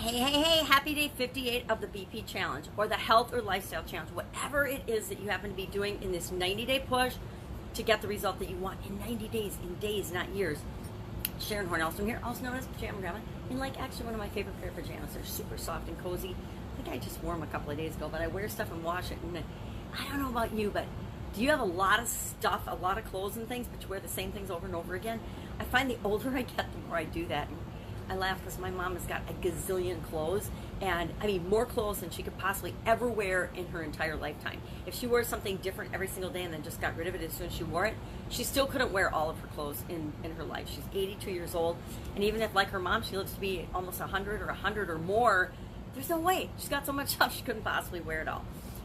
Hey, happy day 58 of the BP Challenge or the Health or Lifestyle Challenge, whatever it is that you happen to be doing in this 90-day push to get the result that you want in 90 days, in days, not years. Sharon Horne-Ellstrom here, also known as Pajama Grandma, in actually one of my favorite pair of pajamas. They're super soft and cozy. I think I just wore them a couple of days ago, but I wear stuff and wash it, and I don't know about you, but do you have a lot of stuff, a lot of clothes and things, but you wear the same things over and over again? I find the older I get, the more I do that. I laugh because my mom has got a gazillion clothes, and I mean more clothes than she could possibly ever wear in her entire lifetime. If she wore something different every single day and then just got rid of it as soon as she wore it, she still couldn't wear all of her clothes in her life. She's 82 years old, and even if, like her mom, she lives to be almost 100 or 100 or more, there's no way. She's got so much stuff she couldn't possibly wear it all.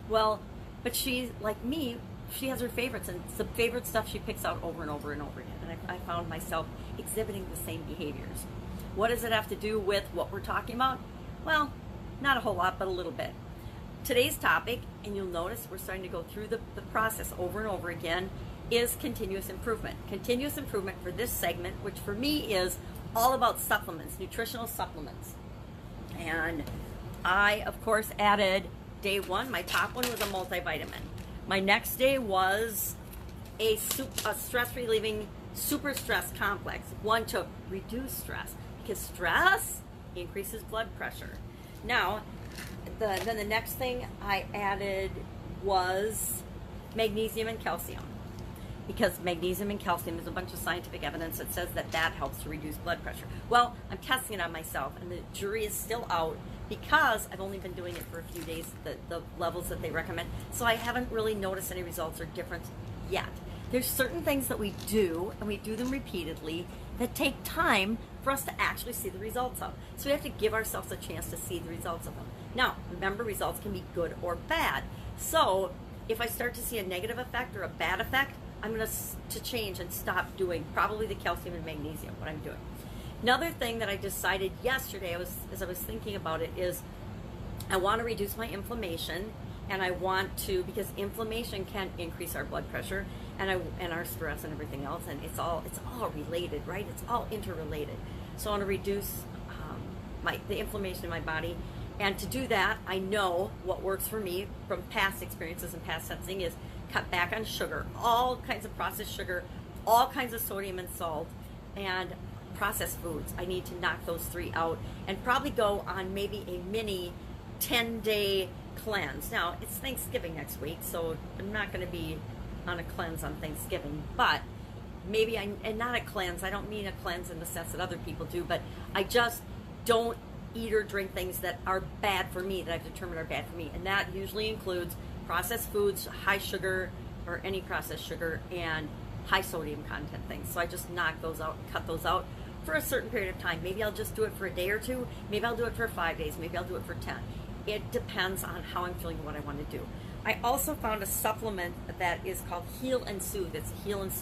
Well, but she's like me. She has her favorites, and it's the favorite stuff she picks out over and over and over again. And I found myself exhibiting the same behaviors. What does it have to do with what we're talking about? Well, not a whole lot, but a little bit. Today's topic, and you'll notice we're starting to go through the process over and over again, is continuous improvement. Continuous improvement for this segment, which for me is all about supplements, nutritional supplements. And I, of course, added day one. My top one was a multivitamin. My next day was a stress-relieving super stress complex, one to reduce stress, because stress increases blood pressure. Now, then the next thing I added was magnesium and calcium, because magnesium and calcium is a bunch of scientific evidence that says that helps to reduce blood pressure. Well, I'm testing it on myself, and the jury is still out because I've only been doing it for a few days, the levels that they recommend, so I haven't really noticed any results or difference yet. There's certain things that we do, and we do them repeatedly, that take time for us to actually see the results of. So we have to give ourselves a chance to see the results of them. Now, remember, results can be good or bad. So if I start to see a negative effect or a bad effect, I'm going to change and stop doing probably the calcium and magnesium, what I'm doing. Another thing that I decided yesterday, as I was thinking about it, is I want to reduce my inflammation, and I want to, because inflammation can increase our blood pressure and our stress and everything else, and it's all related, right? It's all interrelated. So I want to reduce the inflammation in my body, and to do that, I know what works for me from past experiences and past sensing is cut back on sugar, all kinds of processed sugar, all kinds of sodium and salt, and processed foods. I need to knock those three out and probably go on maybe a mini 10-day cleanse. Now, it's Thanksgiving next week, so I'm not going to be on a cleanse on Thanksgiving, but maybe and not a cleanse. I don't mean a cleanse in the sense that other people do, but I just don't eat or drink things that are bad for me, that I've determined are bad for me, and that usually includes processed foods, high sugar, or any processed sugar, and high sodium content things. So I just knock those out, cut those out for a certain period of time. Maybe I'll just do it for a day or two. Maybe I'll do it for 5 days. Maybe I'll do it for 10. It depends on how I'm feeling and what I want to do. I also found a supplement that is called Heal and Soothe. It's a Heal and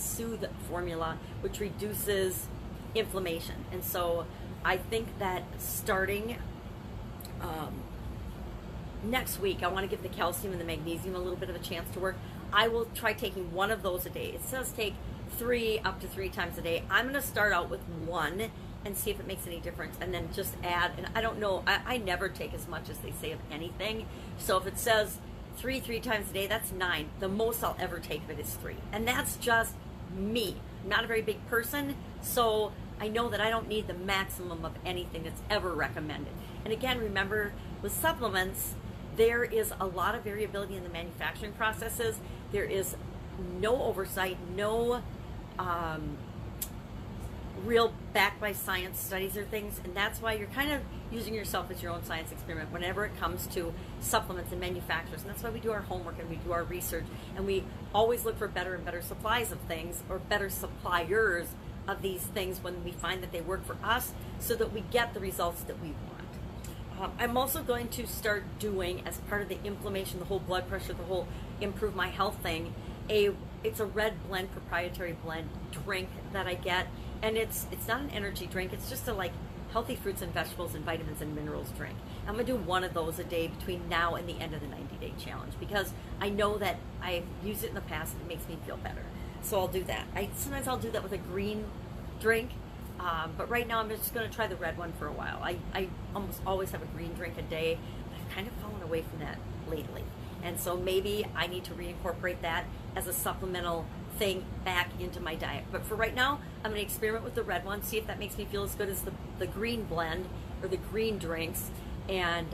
Soothe formula, which reduces inflammation. And so I think that starting next week, I want to give the calcium and the magnesium a little bit of a chance to work. I will try taking one of those a day. It says take 3 up to 3 times a day. I'm going to start out with 1 and see if it makes any difference, and then just add. And I don't know, I never take as much as they say of anything. So if it says 3 times a day, that's 9. The most I'll ever take of it is 3. And that's just me. I'm not a very big person, so I know that I don't need the maximum of anything that's ever recommended. And again, remember, with supplements, there is a lot of variability in the manufacturing processes. There is no oversight, no real backed by science studies or things, and that's why you're kind of using yourself as your own science experiment whenever it comes to supplements and manufacturers. And that's why we do our homework and we do our research, and we always look for better and better supplies of things, or better suppliers of these things when we find that they work for us, so that we get the results that we want. I'm also going to start doing, as part of the inflammation, the whole blood pressure, the whole improve my health thing, it's a red blend, proprietary blend drink that I get, and it's not an energy drink. It's just a healthy fruits and vegetables and vitamins and minerals drink. I'm gonna do one of those a day between now and the end of the 90-day challenge, because I know that I've used it in the past and it makes me feel better. So I'll do that. Sometimes I'll do that with a green drink, But right now I'm just going to try the red one for a while. I almost always have a green drink a day, but I've kind of fallen away from that lately. And so maybe I need to reincorporate that as a supplemental thing back into my diet. But for right now, I'm going to experiment with the red one, see if that makes me feel as good as the green blend or the green drinks and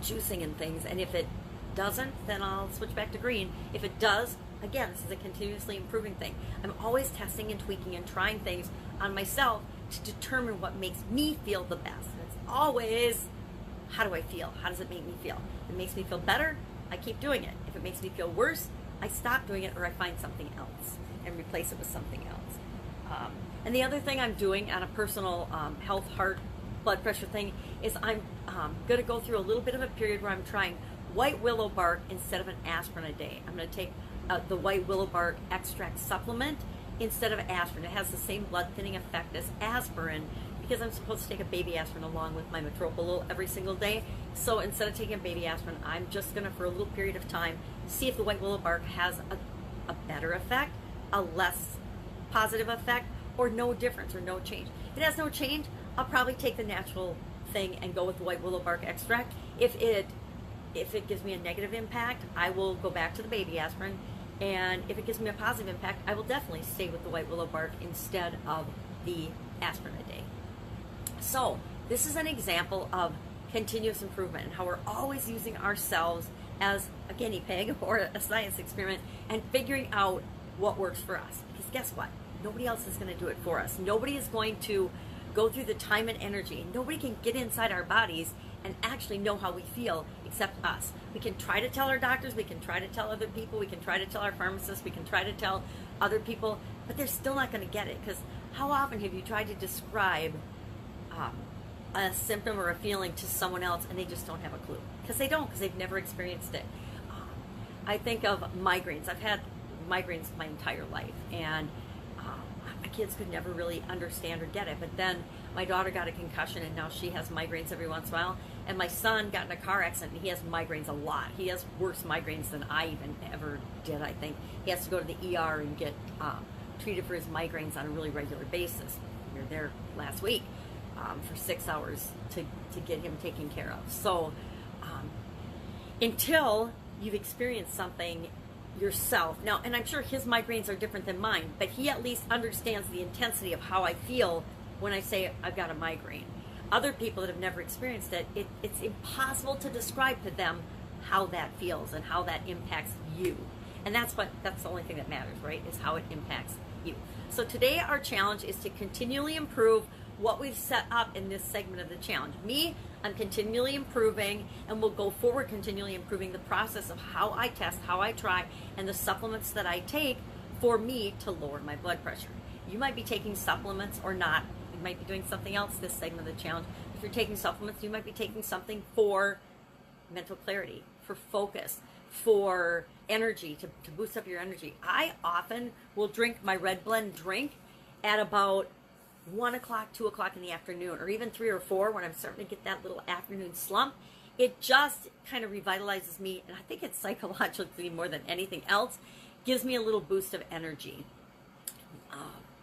juicing and things. And if it doesn't, then I'll switch back to green. If it does, again, this is a continuously improving thing. I'm always testing and tweaking and trying things on myself to determine what makes me feel the best. And it's always, how do I feel? How does it make me feel? If it makes me feel better, I keep doing it. If it makes me feel worse, I stop doing it or I find something else and replace it with something else. And the other thing I'm doing on a personal health, heart, blood pressure thing is I'm going to go through a little bit of a period where I'm trying white willow bark instead of an aspirin a day. I'm going to take the white willow bark extract supplement instead of aspirin. It has the same blood thinning effect as aspirin because I'm supposed to take a baby aspirin along with my metoprolol every single day. So instead of taking a baby aspirin, I'm just going to, for a little period of time, see if the white willow bark has a better effect, a less positive effect, or no difference or no change. If it has no change, I'll probably take the natural thing and go with the white willow bark extract. If it gives me a negative impact, I will go back to the baby aspirin. And if it gives me a positive impact, I will definitely stay with the white willow bark instead of the aspirin a day. So this is an example of continuous improvement and how we're always using ourselves as a guinea pig or a science experiment and figuring out what works for us. Because guess what? Nobody else is going to do it for us. Nobody is going to go through the time and energy. Nobody can get inside our bodies and actually know how we feel except us. We can try to tell our doctors, we can try to tell other people, we can try to tell our pharmacists, we can try to tell other people, but they're still not going to get it. Because how often have you tried to describe a symptom or a feeling to someone else and they just don't have a clue? Because they don't, because they've never experienced it. I think of migraines. I've had migraines my entire life, and my kids could never really understand or get it. But then my daughter got a concussion, and now she has migraines every once in a while. And my son got in a car accident, and he has migraines a lot. He has worse migraines than I even ever did, I think. He has to go to the ER and get treated for his migraines on a really regular basis. We were there last week for 6 hours to get him taken care of. So until you've experienced something yourself. Now, and I'm sure his migraines are different than mine, but he at least understands the intensity of how I feel when I say I've got a migraine. Other people that have never experienced it, it's impossible to describe to them how that feels and how that impacts you. And that's the only thing that matters, right? Is how it impacts you. So today our challenge is to continually improve what we've set up in this segment of the challenge. Me, I'm continually improving, and we'll go forward continually improving the process of how I test, how I try, and the supplements that I take for me to lower my blood pressure. You might be taking supplements or not. You might be doing something else this segment of the challenge. If you're taking supplements, you might be taking something for mental clarity, for focus, for energy, to boost up your energy. I often will drink my red blend drink at about 1 o'clock, 2 o'clock in the afternoon, or even 3 or 4 when I'm starting to get that little afternoon slump. It just kind of revitalizes me, and I think it's psychologically more than anything else, gives me a little boost of energy.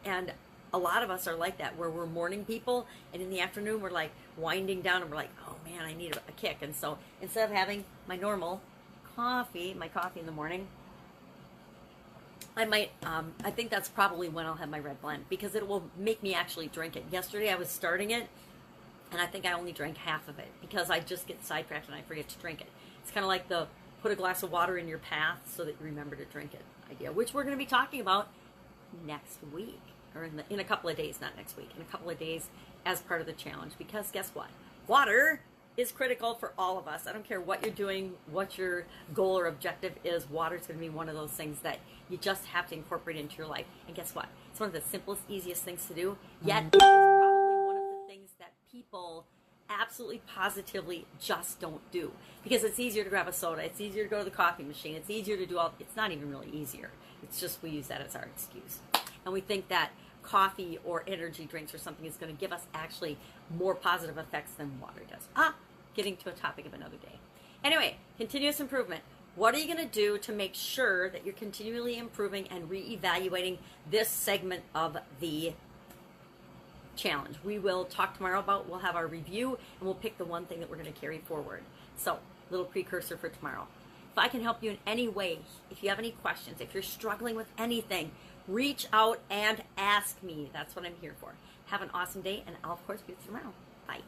And a lot of us are like that, where we're morning people, and in the afternoon we're like winding down, and we're like, oh man, I need a kick. And so instead of having my normal coffee, my coffee in the morning, I might, I think that's probably when I'll have my red blend, because it will make me actually drink it. Yesterday I was starting it, and I think I only drank half of it, because I just get sidetracked and I forget to drink it. It's kind of like the put a glass of water in your path so that you remember to drink it idea, which we're going to be talking about next week, or in a couple of days, not next week, in a couple of days as part of the challenge. Because guess what? Water is critical for all of us. I don't care what you're doing, what your goal or objective is, water is going to be one of those things that you just have to incorporate into your life. And guess what? It's one of the simplest, easiest things to do, yet it's probably one of the things that people absolutely positively just don't do. Because it's easier to grab a soda, it's easier to go to the coffee machine, it's easier to do all, it's not even really easier. It's just we use that as our excuse. And we think that coffee or energy drinks or something is going to give us actually more positive effects than water does. Getting to a topic of another day. Anyway, continuous improvement. What are you going to do to make sure that you're continually improving and reevaluating this segment of the challenge. We will talk tomorrow about, we'll have our review, and we'll pick the one thing that we're going to carry forward. So, little precursor for tomorrow. If I can help you in any way, if you have any questions, if you're struggling with anything, reach out and ask me. That's what I'm here for. Have an awesome day, and I'll, of course, be with you tomorrow. Bye.